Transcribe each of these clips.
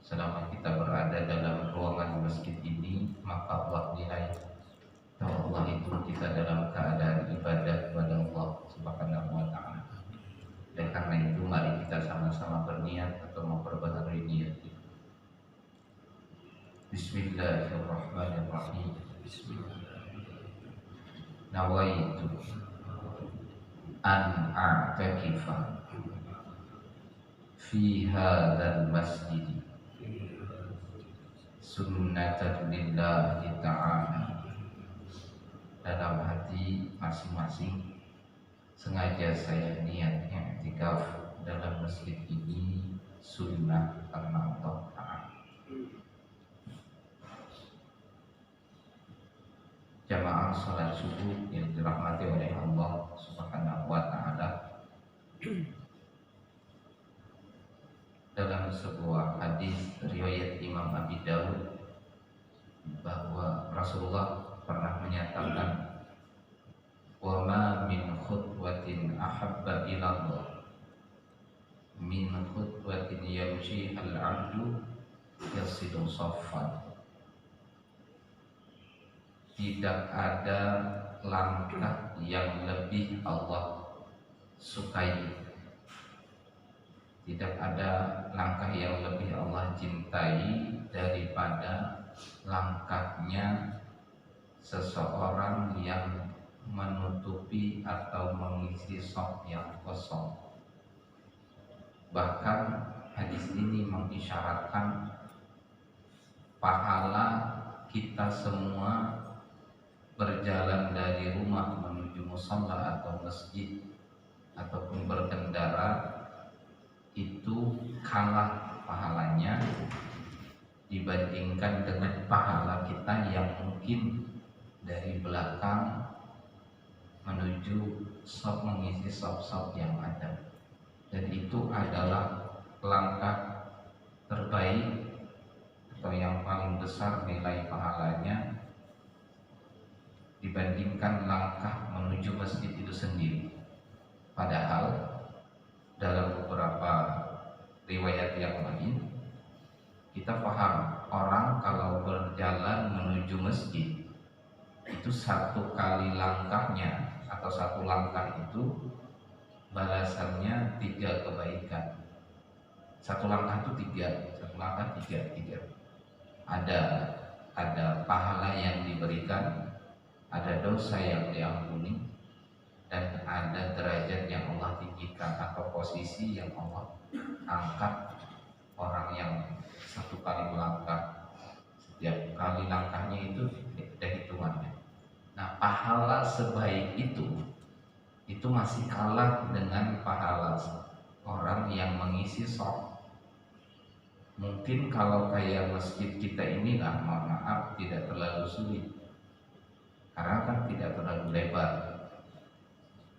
selama kita berada dalam ruangan masjid ini, maka Allah nilai bahwa Allah itu kita dalam keadaan ibadah kepada Allah Subhanahu wa Ta'ala. Dan karena itu, mari kita sama-sama berniat atau memperbaharui niat kita. Bismillahirrahmanirrahim. Nawaitu an a'takifa fi hadzal masjid sunnatan lillahi ta'ala. Dalam hati masing-masing sengaja saya niat i'tikaf dalam masjid ini sunnah karena Allah Ta'ala. Jamaah salat subuh yang dirahmati oleh Allah Subhanahu wa Ta'ala, dalam sebuah hadis riwayat Imam Abi Dawud bahwa Rasulullah pernah menyatakan, wa ma min khutwatin ahabba ila Allah min khutwatin yamshi al-'abdu yasilu saffan. Tidak ada langkah yang lebih Allah sukai, tidak ada langkah yang lebih Allah cintai daripada langkahnya seseorang yang menutupi atau mengisi shaf yang kosong. Bahkan hadis ini mengisyaratkan pahala kita semua berjalan dari rumah menuju musalla atau masjid ataupun berkendara itu kalah pahalanya dibandingkan dengan pahala kita yang mungkin dari belakang menuju shaf, mengisi shaf-shaf yang ada. Dan itu adalah langkah terbaik atau yang paling besar nilai pahalanya dibandingkan langkah menuju masjid itu sendiri. Padahal dalam beberapa riwayat yang lain kita paham orang kalau berjalan menuju masjid itu satu kali langkahnya atau satu langkah itu balasannya 3 kebaikan. Satu langkah itu 3, satu langkah 3. Ada pahala yang diberikan, ada dosa yang diampuni, dan ada derajat yang Allah tinggikan atau posisi yang Allah angkat orang yang satu kali melangkah. Setiap kali langkahnya itu ada hitungannya. Nah, pahala sebaik itu masih kalah dengan pahala orang yang mengisi shaf. Mungkin kalau kayak masjid kita ini lah, mohon maaf, tidak terlalu sulit karena kan tidak terlalu lebar.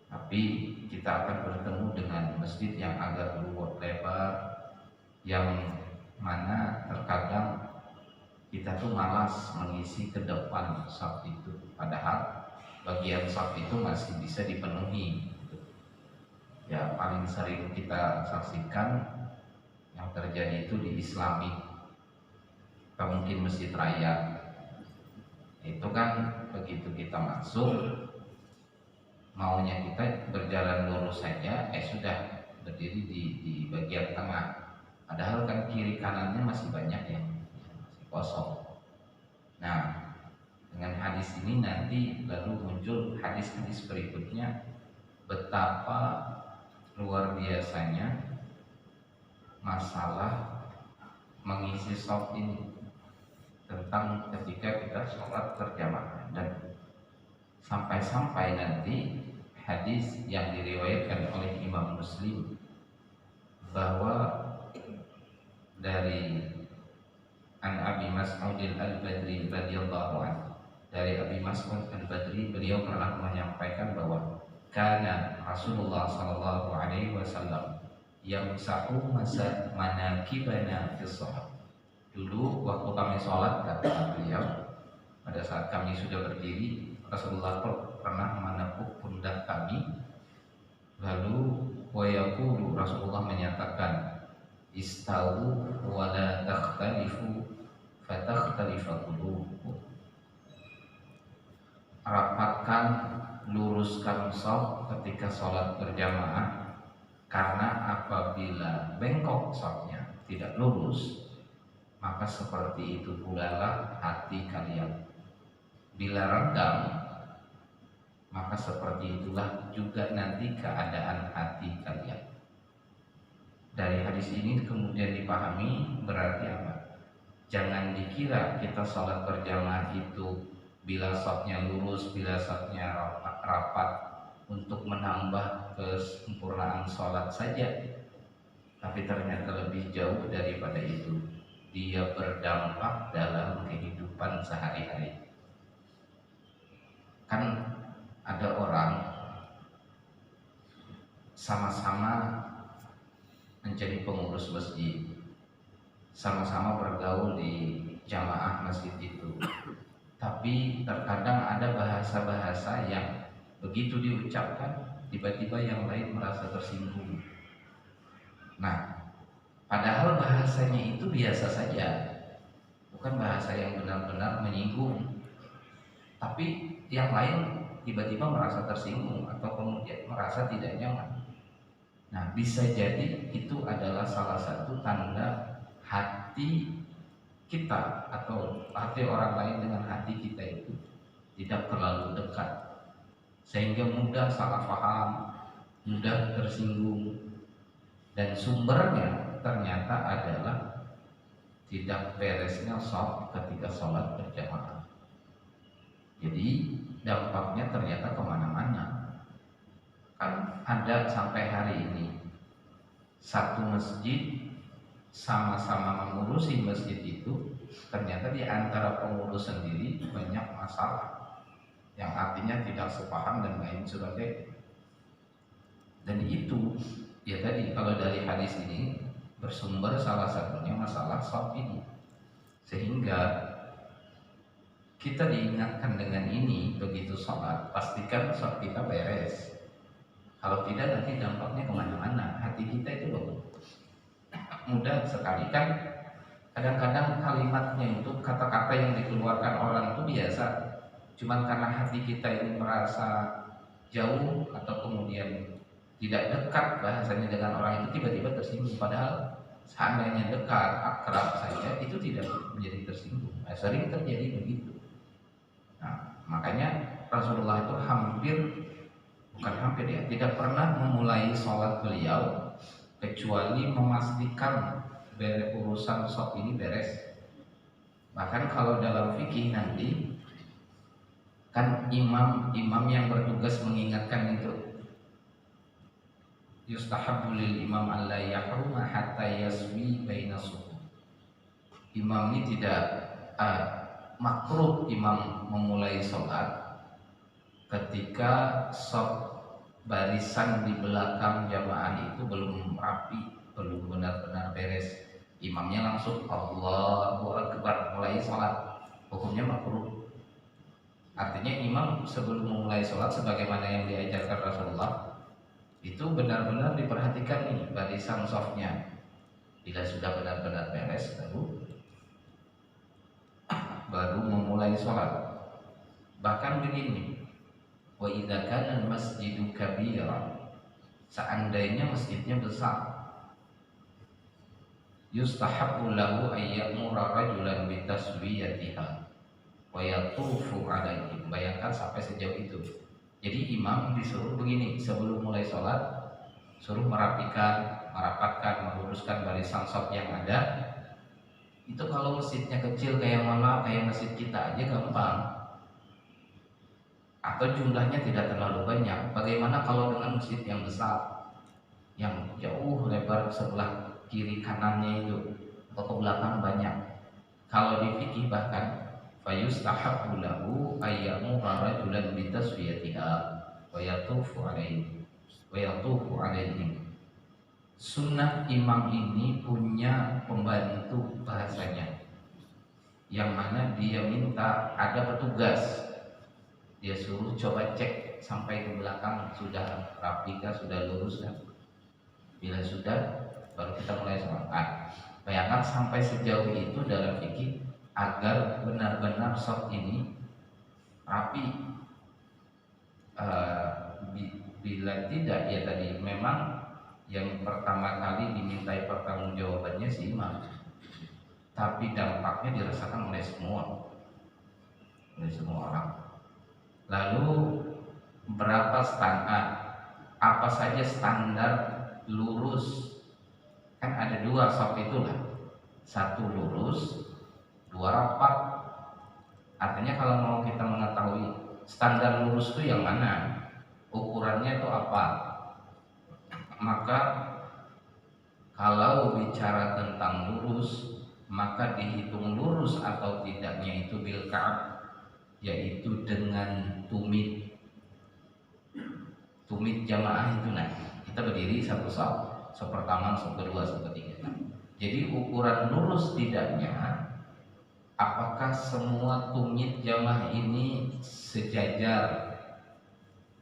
Tapi kita akan bertemu dengan masjid yang agak lebar, yang mana terkadang kita tuh malas mengisi ke depan shaf itu, padahal bagian shaf itu masih bisa dipenuhi. Ya, paling sering kita saksikan yang terjadi itu di Islami atau mungkin Masjid Raya. Itu kan begitu kita masuk, maunya kita berjalan lurus saja, sudah berdiri di bagian tengah. Padahal kan kiri kanannya masih banyak yang masih kosong. Nah, dengan hadis ini nanti lalu muncul hadis-hadis berikutnya betapa luar biasanya masalah mengisi shaf ini, tentang ketika kita sholat berjamaah. Dan sampai-sampai nanti hadis yang diriwayatkan oleh Imam Muslim bahwa dari An Abi Mas'ud al-Badri radhiyallahu anhu, dari Abi Mas'ud al-Badri, beliau pernah menyampaikan bahwa kana Rasulullah sallallahu alaihi wasallam yamsahu manakibana fi shalah. Dulu waktu kami sholat, kata beliau, pada saat kami sudah berdiri, Rasulullah pernah menepuk pundak kami. Lalu wayaqulu, Rasulullah menyatakan, istawu wa la takhtalifu fatakhtalifa qulubukum. Rapatkan, luruskan shaf ketika sholat berjamaah, karena apabila bengkok shafnya, tidak lurus, maka seperti itu pula lah hati kalian. Bila renggang, maka seperti itulah juga nanti keadaan hati kalian. Dari hadis ini kemudian dipahami berarti apa? Jangan dikira kita sholat berjamaah itu bila shafnya lurus, bila shafnya rapat untuk menambah kesempurnaan sholat saja. Tapi ternyata lebih jauh daripada itu. Dia berdampak dalam kehidupan sehari-hari. Kan ada orang sama-sama menjadi pengurus masjid, sama-sama bergaul di jamaah masjid itu, tapi terkadang ada bahasa-bahasa yang begitu diucapkan tiba-tiba yang lain merasa tersinggung. Nah, padahal bahasanya itu biasa saja, bukan bahasa yang benar-benar menyinggung, tapi yang lain tiba-tiba merasa tersinggung atau kemudian merasa tidak nyaman. Nah, bisa jadi itu adalah salah satu tanda hati kita atau hati orang lain dengan hati kita itu tidak terlalu dekat, sehingga mudah salah paham, mudah tersinggung, dan sumbernya ternyata adalah tidak beresnya shaf ketika sholat berjamaah. Jadi dampaknya ternyata kemana-mana. Kan ada sampai hari ini satu masjid sama-sama mengurusi masjid itu, ternyata di antara pengurus sendiri banyak masalah yang artinya tidak sepaham dan lain sebagainya. Dan itu ya tadi, kalau dari hadis ini bersumber salah satunya masalah shaf ini, sehingga kita diingatkan dengan ini begitu sholat, pastikan shaf kita beres. Kalau tidak nanti dampaknya kemana-mana. Hati kita itu loh mudah sekali kan. Kadang-kadang kalimatnya itu, kata-kata yang dikeluarkan orang itu biasa, cuman karena hati kita ini merasa jauh atau kemudian tidak dekat bahasanya dengan orang itu, tiba-tiba tersinggung. Padahal seandainya dekat, akrab saja, itu tidak menjadi tersinggung. Nah, sering terjadi begitu. Nah, makanya Rasulullah itu tidak pernah memulai sholat beliau kecuali memastikan urusan shaf ini beres. Bahkan kalau dalam fikih nanti kan imam yang bertugas mengingatkan itu, yustahabbu lil imam alla yahruma hatta yaswi baina suhuf. Imam ini tidak makruh imam memulai sholat ketika shaf barisan di belakang jamaah itu belum rapi, belum benar-benar beres. Imamnya langsung Allahu Akbar mulai sholat, hukumnya makruh. Artinya imam sebelum memulai sholat sebagaimana yang diajarkan Rasulullah itu benar-benar diperhatikan nih barisan shafnya. Bila sudah benar-benar beres, baru memulai sholat. Bahkan begini, wa idza kana al-masjidu kabiran, seandainya masjidnya besar, yustahabbu lahu ay ya'mura rajulan bi taswiyatiha wa yatufu 'alaihi. Bayangkan sampai sejauh itu. Jadi imam disuruh begini, sebelum mulai sholat suruh merapikan, merapatkan, meluruskan barisan shaf yang ada. Itu kalau masjidnya kecil kayak masjid kita aja gampang, atau jumlahnya tidak terlalu banyak. Bagaimana kalau dengan masjid yang besar, yang jauh lebar sebelah kiri kanannya itu atau ke belakang banyak? Kalau di fikih bahkan fayustahabbu lahu ayyamura rajulan bi taswiyatiha wa yatufu alaihi. Sunnah imam ini punya pembantu bahasanya, yang mana dia minta ada petugas, dia suruh coba cek sampai ke belakang sudah rapi kah, sudah lurus kan. Bila sudah, baru kita mulai sholat. Bayangkan sampai sejauh itu dalam fikih, agar benar-benar soft ini rapi. Bila tidak, ya tadi memang yang pertama kali dimintai pertanggungjawabannya si imam, tapi dampaknya dirasakan oleh semua orang. Lalu berapa standar, apa saja standar lurus? Kan ada dua sop itulah, satu lurus, dua rapat. Artinya kalau mau kita mengetahui standar lurus itu yang mana, ukurannya itu apa, maka kalau bicara tentang lurus, maka dihitung lurus atau tidaknya itu bil ka'ab, yaitu dengan tumit jamaah itu. Nah, kita berdiri satu sop pertama, sop kedua, sop ketiga. Jadi ukuran lurus tidaknya, apakah semua tumit jamaah ini sejajar?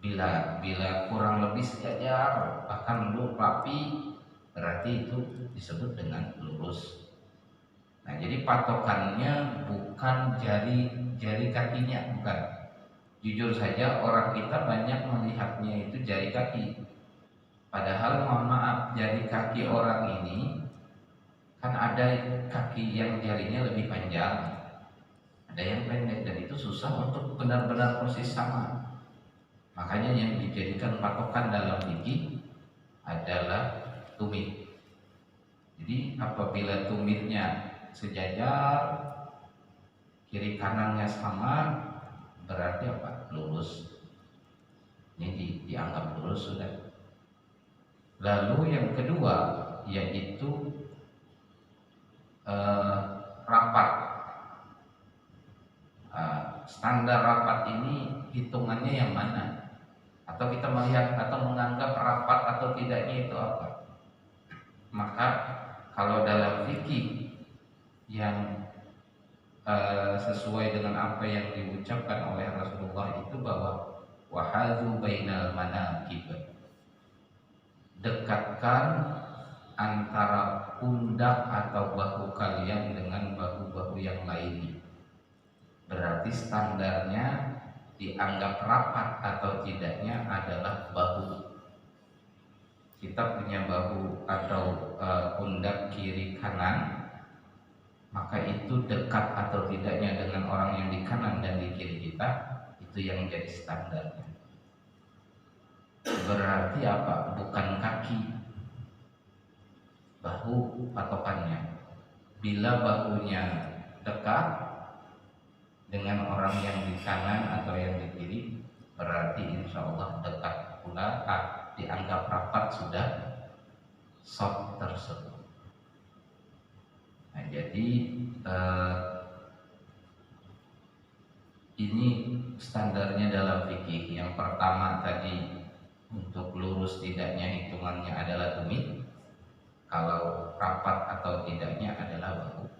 Bila kurang lebih sejajar, bahkan belum rapi, berarti itu disebut dengan lurus. Nah, jadi patokannya bukan jari kakinya, bukan. Jujur saja orang kita banyak melihatnya itu jari kaki. Padahal mohon maaf, jari kaki orang ini kan ada kaki yang jarinya lebih panjang, ada yang pendek, dan itu susah untuk benar-benar persis sama. Makanya yang dijadikan patokan dalam fikih adalah tumit. Jadi apabila tumitnya sejajar, kiri kanannya sama, berarti apa? Lurus. Ini dianggap lurus sudah. Lalu yang kedua yaitu rapat. Standar rapat ini hitungannya yang mana? Atau kita melihat atau menganggap rapat atau tidaknya itu apa? Maka kalau dalam fikih yang sesuai dengan apa yang diucapkan oleh Rasulullah itu bahwa wahadu bainal manakib, dekatkan antara pundak atau bahu kalian dengan bahu-bahu yang lainnya. Berarti standarnya dianggap rapat atau tidaknya adalah bahu. Kita punya bahu atau pundak kiri kanan, maka itu dekat atau tidaknya dengan orang yang di kanan dan di kiri kita, itu yang jadi standarnya. Berarti apa? Bukan kaki, bahu patokannya. Bila bahunya dekat dengan orang yang di kanan atau yang di kiri, berarti insya Allah dekat pula, dianggap rapat sudah sop tersebut. Nah, jadi ini standarnya dalam fikih. Yang pertama tadi, untuk lurus tidaknya hitungannya adalah tumit. Kalau rapat atau tidaknya adalah bahu.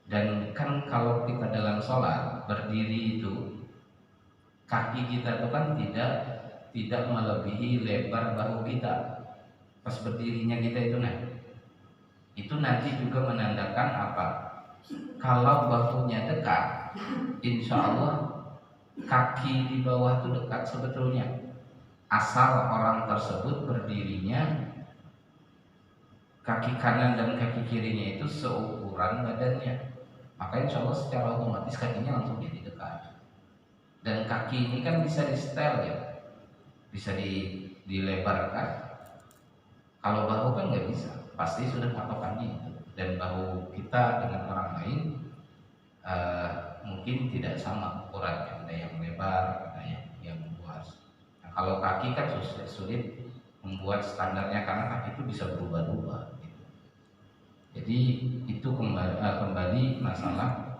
Dan kan kalau kita dalam sholat berdiri itu, kaki kita itu kan tidak melebihi lebar bahu kita. Pas berdirinya kita itu, nah itu nanti juga menandakan apa? Kalau bahunya dekat, insya Allah kaki di bawah itu dekat sebetulnya. Asal orang tersebut berdirinya, kaki kanan dan kaki kirinya itu seukuran badannya, maka insya Allah secara otomatis kakinya langsung jadi dekat. Dan kaki ini kan bisa di setel ya, bisa dilebarkan. Kalau bahu kan nggak bisa, pasti sudah patokannya itu. Dan bahu kita dengan orang lain mungkin tidak sama ukurannya, ada yang lebar, ada yang luas. Nah, kalau kaki kan sulit membuat standarnya karena kaki itu bisa berubah-ubah. Jadi itu kembali masalah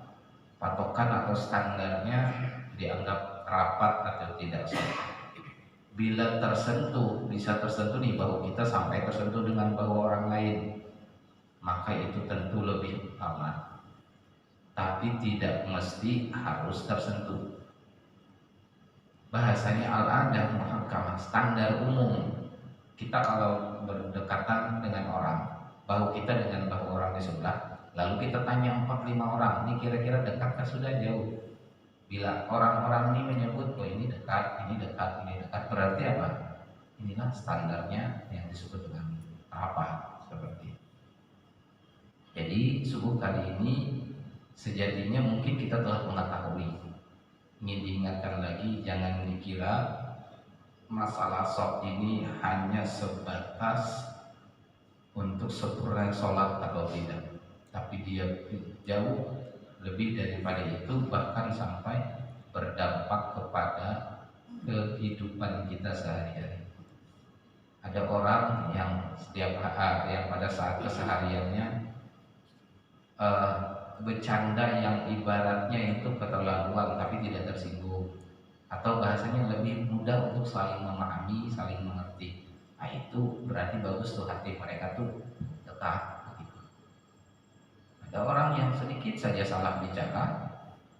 patokan atau standarnya dianggap rapat atau tidak sama. Bila bisa tersentuh nih bahu kita sampai tersentuh dengan bahu orang lain, maka itu tentu lebih aman. Tapi tidak mesti harus tersentuh. Bahasanya al-adah muhakkamah, standar umum. kita kalau berdekatan dengan orang, bahu kita dengan bahu orang di sebelah, lalu kita tanya 4-5 orang, ini kira-kira dekat sudah jauh? Bila orang-orang ini menyebut, oh ini dekat, ini dekat, ini dekat, berarti apa? Inilah standarnya yang disebut dengan apa? Seperti itu. Jadi subuh kali ini sejatinya mungkin kita telah mengetahui. Ingin diingatkan lagi, jangan dikira masalah sholat ini hanya sebatas untuk sempurna sholat atau tidak, tapi dia jauh lebih daripada itu, bahkan sampai berdampak kepada kehidupan kita sehari-hari. Ada orang yang yang pada saat kesehariannya bercanda yang ibaratnya itu keterlaluan tapi tidak tersinggung, atau bahasanya lebih mudah untuk saling memahami, saling mengerti. Nah itu berarti bagus tuh, hati mereka tuh dekat begitu. Ada orang yang sedikit saja salah bicara,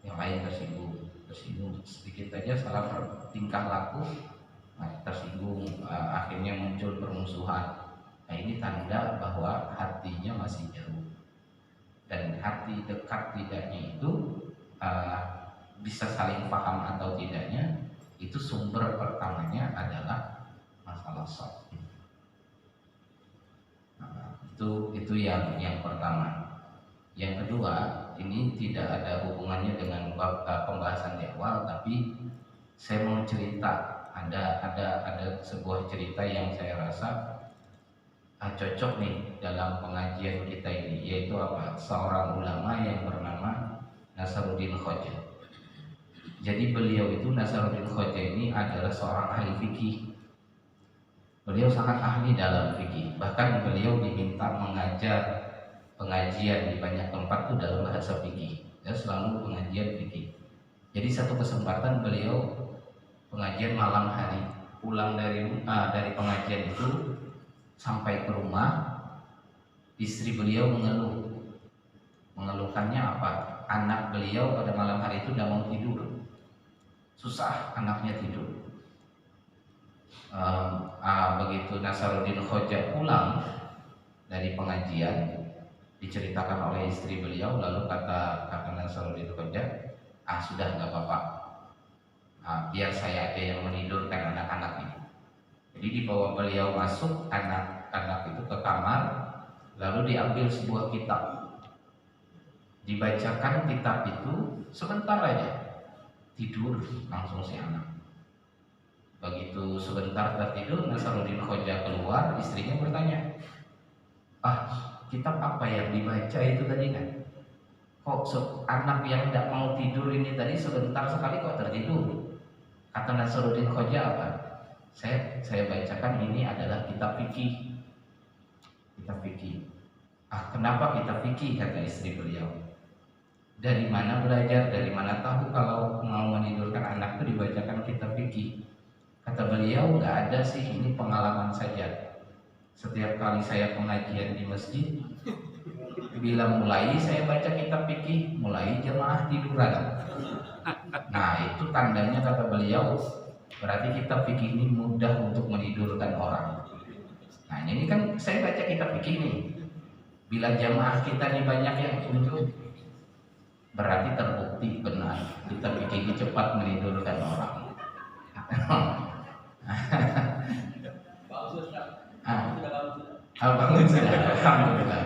yang lain tersinggung sedikit saja salah tingkah laku, tersinggung, akhirnya muncul permusuhan. Nah ini tanda bahwa hatinya masih jauh. Dan hati dekat tidaknya itu bisa saling paham atau tidaknya, itu sumber pertamanya adalah masalah sholat. Itu yang pertama. Yang kedua, ini tidak ada hubungannya dengan pembahasan di awal, tapi saya mau cerita. Ada sebuah cerita yang saya rasa cocok nih dalam pengajian kita ini, yaitu apa? Seorang ulama yang bernama Nasaruddin Khoja. Jadi beliau itu, Nasaruddin Khoja ini adalah seorang ahli fikih. Beliau sangat ahli dalam fikih. Bahkan beliau diminta mengajar pengajian di banyak tempat itu dalam bahasa fikih. Ya, selalu pengajian fikih. Jadi satu kesempatan beliau pengajian malam hari, pulang dari pengajian itu, sampai ke rumah, istri beliau mengeluhkannya apa? Anak beliau pada malam hari itu tidak mau tidur, susah anaknya tidur. Begitu Nasaruddin Khoja pulang dari pengajian, diceritakan oleh istri beliau, lalu kata Nasaruddin Khoja, sudah nggak apa-apa, biar saya aja yang menidurkan anak-anak itu. Jadi dibawa beliau masuk anak-anak itu ke kamar, lalu diambil sebuah kitab, dibacakan kitab itu, sebentar aja tidur langsung si anak. Begitu sebentar tertidur, Nasaruddin Khoja keluar, istrinya bertanya, kitab apa yang dibaca itu tadi kan? Kok anak yang tidak mau tidur ini tadi sebentar sekali kok tertidur? Kata Nasaruddin Khoja apa? Saya bacakan ini adalah kitab fikih. Kitab fikih. Kenapa kitab fikih? Kata istri beliau. Dari mana belajar? Dari mana tahu kalau mau menidurkan anak itu dibacakan kitab fikih? Kata beliau, nggak ada sih, ini pengalaman saja. Setiap kali saya pengajian di masjid, bila mulai saya baca kitab fikih, mulai jemaah tiduran. Nah itu tandanya, kata beliau, berarti kitab fikih ini mudah untuk menidurkan orang. Nah ini kan saya baca kitab fikih ini, bila jamaah kita ini banyak yang muncul, berarti terbukti benar kitab fikih ini cepat menidurkan orang. Bangun sudah, alhamdulillah.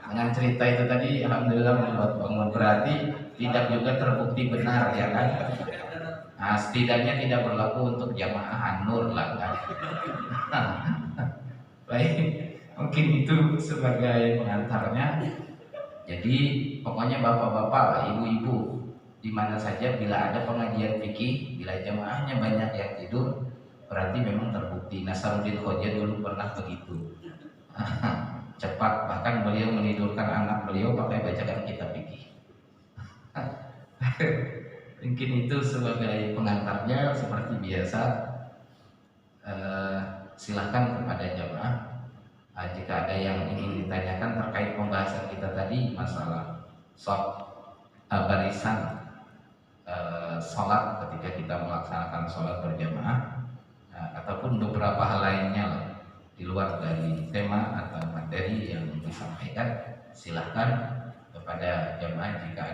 Dengan cerita itu tadi, alhamdulillah membuat bangun. Berarti tidak juga terbukti benar, ya kan? Setidaknya tidak berlaku untuk jamaah An-Nur lah kan. Baik, mungkin itu sebagai pengantarnya. Jadi pokoknya bapak-bapak, ibu-ibu, di mana saja bila ada pengajian fikih, bila jamaahnya banyak yang tidur, berarti memang terbukti. Nasaruddin Khoja dulu pernah begitu. Cepat, bahkan beliau menidurkan anak beliau pakai bacakan kitab fikih. Mungkin itu sebagai pengantarnya. Seperti biasa, silahkan kepada jamaah jika ada yang ingin ditanyakan terkait pembahasan kita tadi, masalah barisan sholat ketika kita melaksanakan sholat berjamaah, ataupun beberapa hal lainnya lah. di luar dari tema atau materi yang disampaikan, silahkan kepada jamaah jika